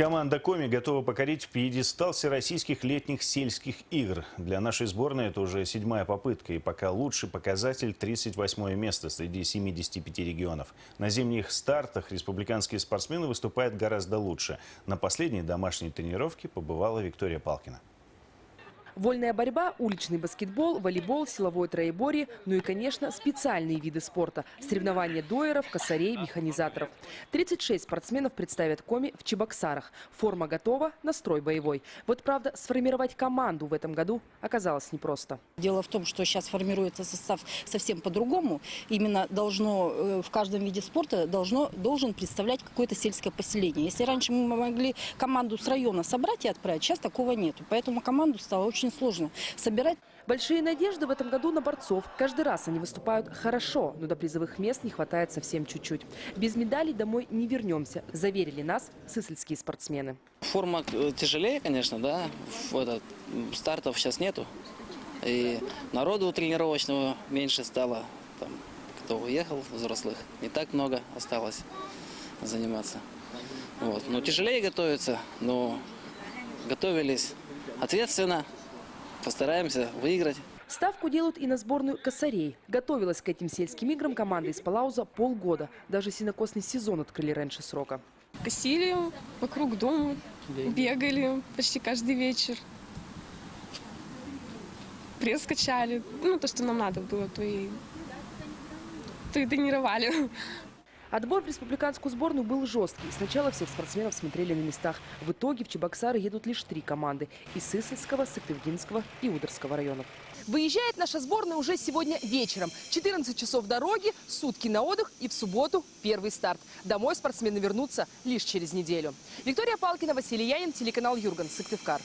Команда «Коми» готова покорить пьедестал всероссийских летних сельских игр. Для нашей сборной это уже 7-я попытка. И пока лучший показатель – 38-е место среди 75 регионов. На зимних стартах республиканские спортсмены выступают гораздо лучше. На последней домашней тренировке побывала Виктория Палкина. Вольная борьба, уличный баскетбол, волейбол, силовое троеборье, ну и, конечно, специальные виды спорта – соревнования доеров, косарей, механизаторов. 36 спортсменов представят Коми в Чебоксарах. Форма готова, настрой боевой. Вот, правда, сформировать команду в этом году оказалось непросто. Дело в том, что сейчас формируется состав совсем по-другому. Именно в каждом виде спорта должен представлять какое-то сельское поселение. Если раньше мы могли команду с района собрать и отправить, сейчас такого нету. Поэтому команду стало очень сложно собирать. Большие надежды в этом году на борцов. Каждый раз они выступают хорошо, но до призовых мест не хватает совсем чуть-чуть. Без медалей домой не вернемся, заверили нас сысольские спортсмены. Форма тяжелее, конечно, да. Стартов сейчас нету. И народу тренировочного меньше стало. Там, кто уехал, взрослых, не так много осталось заниматься. Но тяжелее готовиться, но готовились ответственно. Постараемся выиграть. Ставку делают и на сборную косарей. Готовилась к этим сельским играм команда из Палауза полгода. Даже сенокосный сезон открыли раньше срока. Косили вокруг дома, бегали почти каждый вечер. Пресс качали. То, что нам надо было, то и тренировали. Отбор в республиканскую сборную был жесткий. Сначала всех спортсменов смотрели на местах. В итоге в Чебоксары едут лишь 3 команды – из Сысольского, Сыктывдинского и Удырского районов. Выезжает наша сборная уже сегодня вечером. 14 часов дороги, сутки на отдых и в субботу первый старт. Домой спортсмены вернутся лишь через неделю. Виктория Палкина, Василий Янин, телеканал Юрган, Сыктывкар.